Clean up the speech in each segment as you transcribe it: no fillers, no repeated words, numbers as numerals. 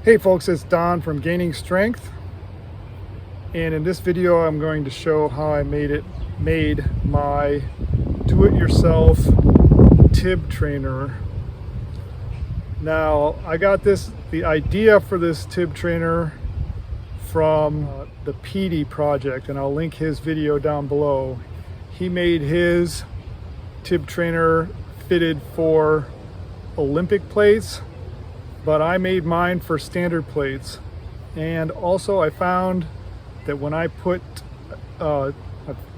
Hey folks, it's Don from Gaining Strength, and in this video I'm going to show how I made my do-it-yourself tib trainer. Now I got the idea for this tib trainer from the PD project, and I'll link his video down below. He made his tib trainer fitted for Olympic plates, but I made mine for standard plates. And also I found that when I I've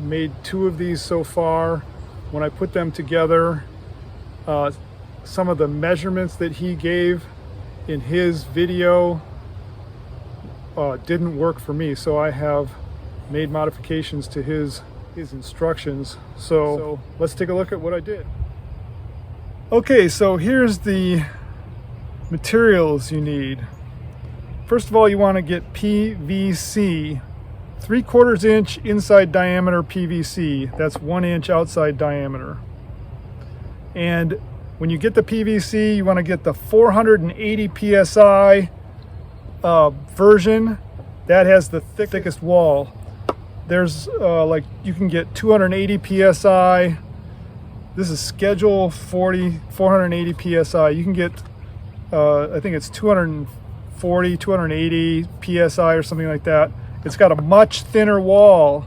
made 2 of these so far, when I put them together, some of the measurements that he gave in his video didn't work for me. So I have made modifications to his instructions. So let's take a look at what I did. Okay, so here's the materials you need. First of all, you want to get PVC, 3/4 inch inside diameter PVC. That's 1 inch outside diameter. And when you get the PVC, you want to get the 480 PSI version. That has the thickest wall. There's like you can get 280 PSI. This is Schedule 40, 480 PSI. You can get I think it's 240, 280 PSI or something like that. It's got a much thinner wall,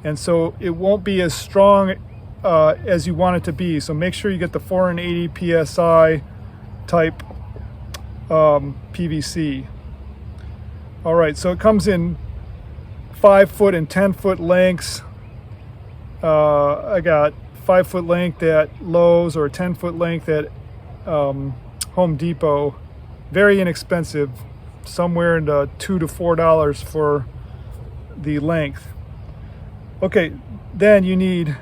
and so it won't be as strong as you want it to be. So make sure you get the 480 PSI type PVC. All right, so it comes in 5-foot and 10-foot lengths. I got 5-foot length at Lowe's or a 10-foot length at Home Depot. Very inexpensive, somewhere in the $2 to $4 for the length. Okay, then you need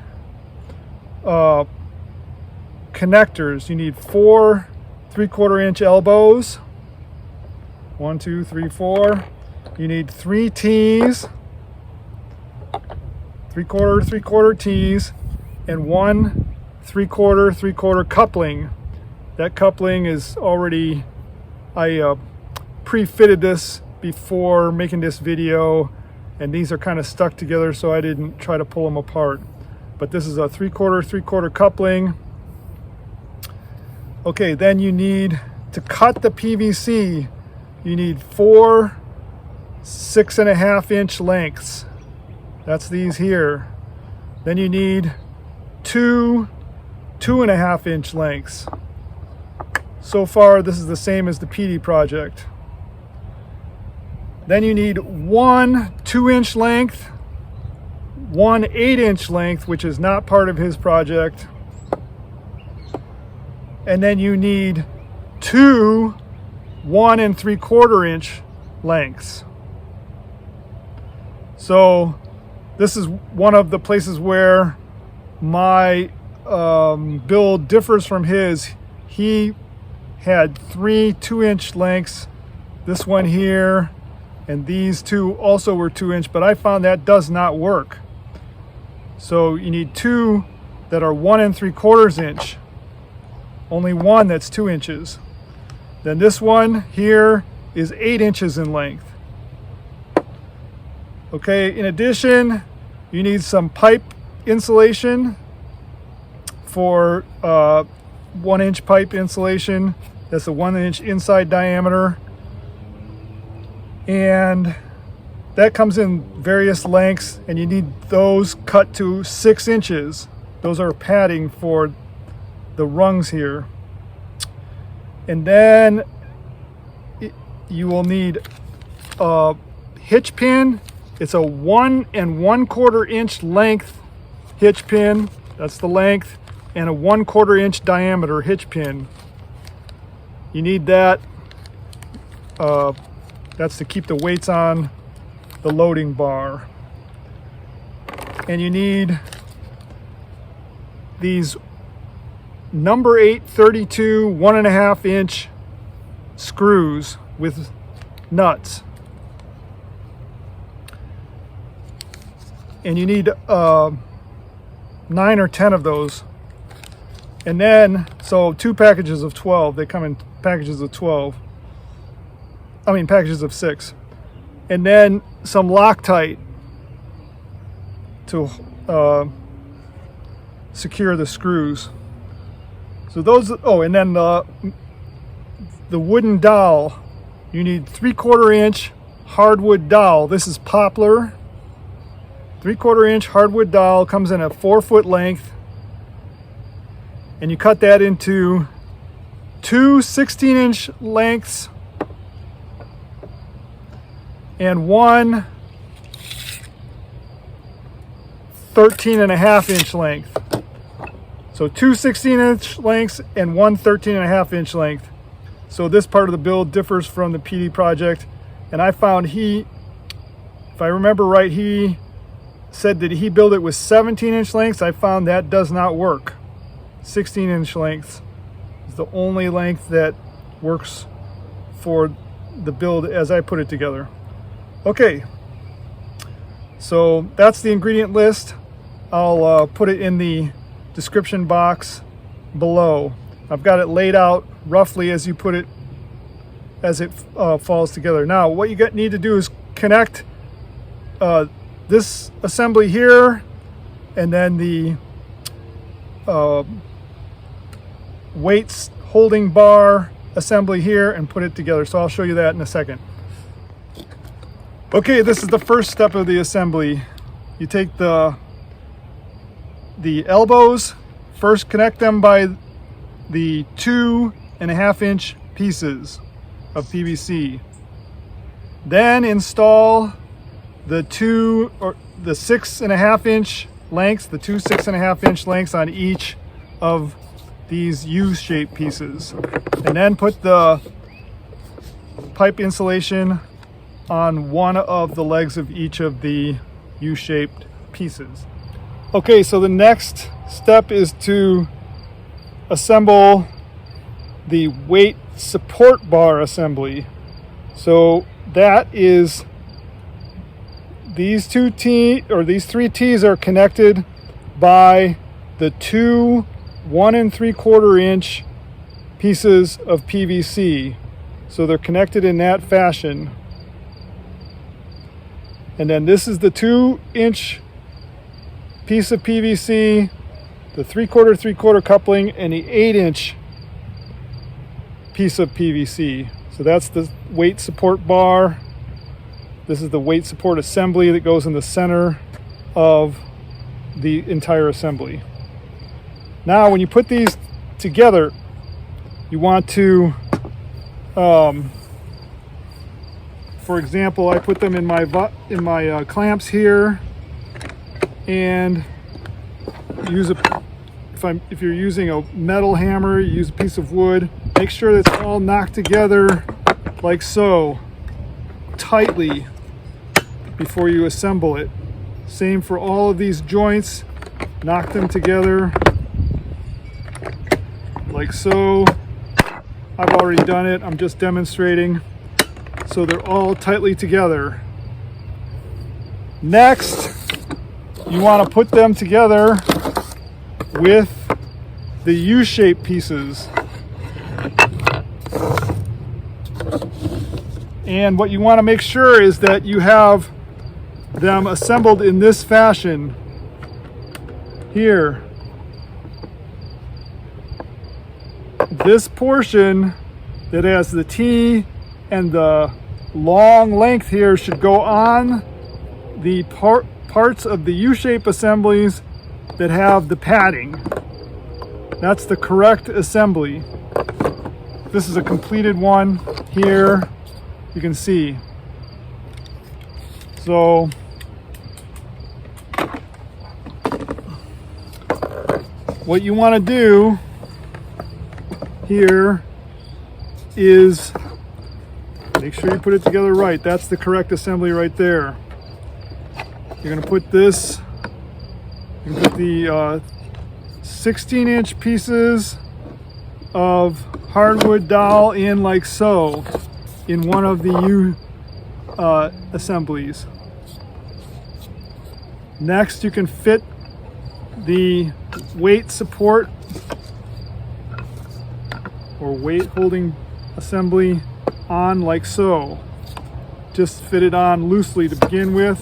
connectors. You need 4 3/4 inch elbows. 1, 2, 3, 4. You need 3 T's, 3/4 T's, and 1 3/4 coupling. That coupling is already, I pre-fitted this before making this video, and these are kind of stuck together, so I didn't try to pull them apart. But this is a 3/4 coupling. Okay, then you need to cut the PVC. You need 4 6.5 inch lengths. That's these here. Then you need 2 2.5 inch lengths. So far, this is the same as the PD project. Then you need 1 2-inch length, 1 8-inch length, which is not part of his project. And then you need 2 1 3/4 inch lengths. So this is one of the places where my build differs from his. He had 3 2-inch lengths, this one here, and these 2 also were 2-inch, but I found that does not work. So you need 2 that are 1 3/4 inch, only 1 that's 2 inches. Then this one here is 8 inches in length. Okay, in addition, you need some pipe insulation for 1-inch pipe insulation. That's a 1-inch inside diameter. And that comes in various lengths, and you need those cut to 6 inches. Those are padding for the rungs here. And then you will need a hitch pin. It's a 1 1/4 inch length hitch pin. That's the length. And a 1/4 inch diameter hitch pin. You need that. That's to keep the weights on the loading bar. And you need these number 8 32 1.5 inch screws with nuts. And you need 9 or 10 of those. And then, so 2 packages of 12. They come in packages of 12. packages of 6. And then some Loctite to secure the screws. So those, oh, and then the wooden dowel. You need 3/4 inch hardwood dowel. This is poplar. 3/4 inch hardwood dowel, comes in a 4-foot length. And you cut that into 2 16-inch lengths and 1 13.5-inch length. So 2 16-inch lengths and 1 13.5-inch length. So this part of the build differs from the PD project. And I found if I remember right, he said that he built it with 17-inch lengths. I found that does not work. 16-inch lengths is the only length that works for the build as I put it together. Okay, so that's the ingredient list. I'll put it in the description box below. I've got it laid out roughly as you put it, as it falls together. Now, what you need to do is connect this assembly here, and then the weights holding bar assembly here, and put it together. So I'll show you that in a second. Okay, this is the first step of the assembly. You take the elbows, first connect them by the 2.5-inch pieces of PVC. Then install the 6.5-inch lengths, the 2 6.5-inch lengths on each of these U-shaped pieces. And then put the pipe insulation on one of the legs of each of the U-shaped pieces. Okay, so the next step is to assemble the weight support bar assembly. So that is these 3 T's are connected by the 2 1 3/4 inch pieces of PVC. So they're connected in that fashion. And then this is the 2-inch piece of PVC, the 3/4 coupling, and the 8-inch piece of PVC. So that's the weight support bar. This is the weight support assembly that goes in the center of the entire assembly. Now, when you put these together, you want to, for example, I put them in my clamps here, and if you're using a metal hammer, you use a piece of wood. Make sure that it's all knocked together like so, tightly, before you assemble it. Same for all of these joints. Knock them together like so. I've already done it. I'm just demonstrating. So they're all tightly together. Next, you want to put them together with the U-shaped pieces. And what you want to make sure is that you have them assembled in this fashion here. This portion that has the T and the long length here should go on the parts of the U-shape assemblies that have the padding. That's the correct assembly. This is a completed one here, you can see. So what you want to do here is make sure you put it together right. That's the correct assembly right there. You're going to put this, you can put the 16-inch pieces of hardwood dowel in like so in one of the U assemblies. Next, you can fit the weight support or weight holding assembly on like so. Just fit it on loosely to begin with.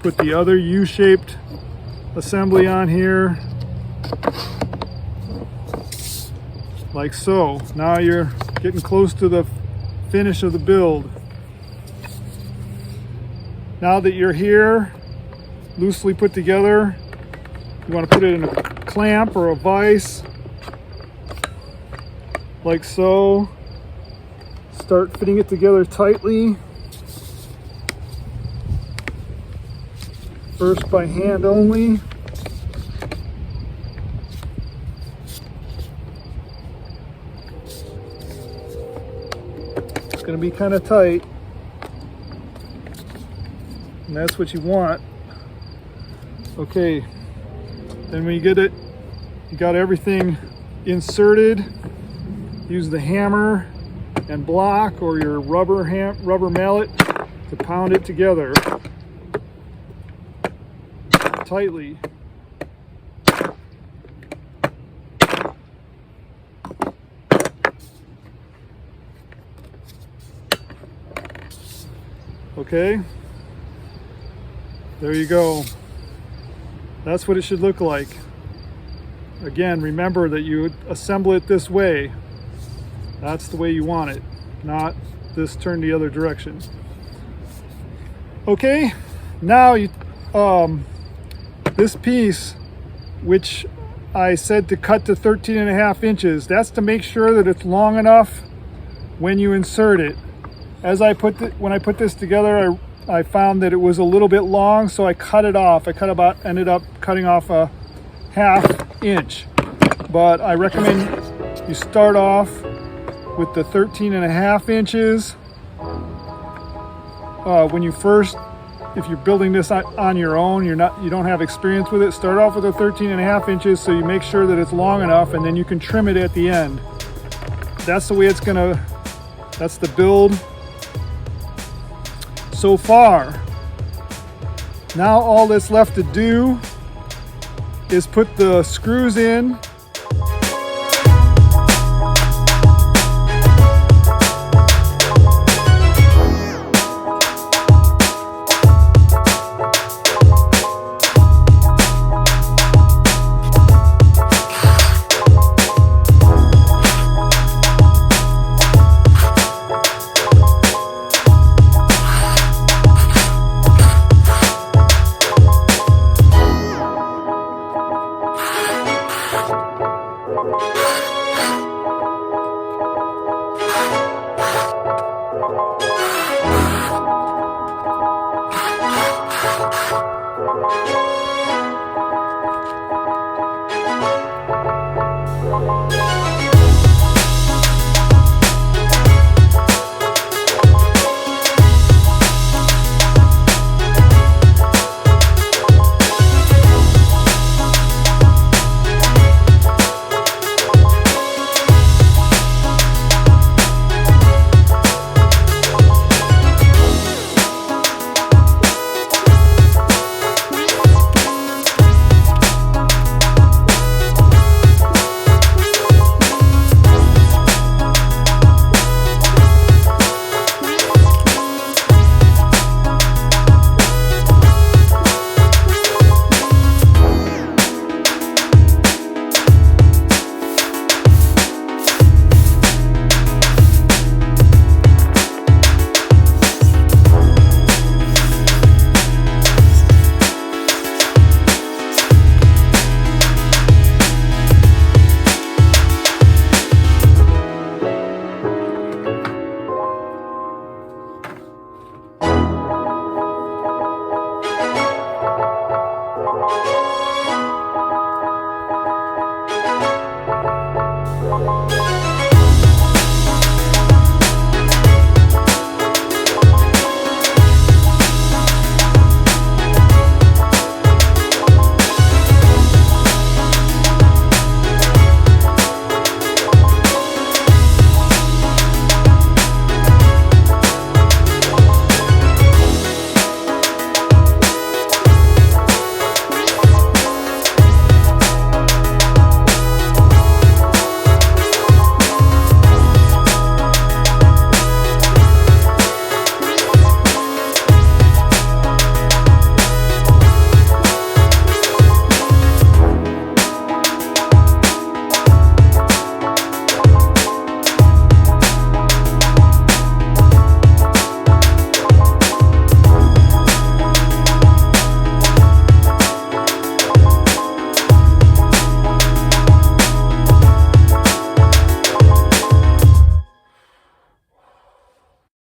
Put the other U-shaped assembly on here. Like so. Now you're getting close to the finish of the build. Now that you're here, loosely put together, you want to put it in a clamp or a vise, like so. Start fitting it together tightly. First by hand only. It's going to be kind of tight, and that's what you want. Okay, then when you get it, you got everything inserted, use the hammer and block or your rubber mallet to pound it together tightly. Okay, there you go. That's what it should look like. Again, remember that you assemble it this way. That's the way you want it, not this turned the other direction. Okay, now you this piece, which I said to cut to 13.5 inches, that's to make sure that it's long enough when you insert it. As when I put this together, I found that it was a little bit long, so I cut it off. Ended up cutting off a 1/2 inch. But I recommend you start off with the 13.5 inches. When you first, if you're building this on your own, you don't have experience with it, start off with the 13.5 inches so you make sure that it's long enough, and then you can trim it at the end. That's the way that's the build so far. Now all that's left to do is put the screws in.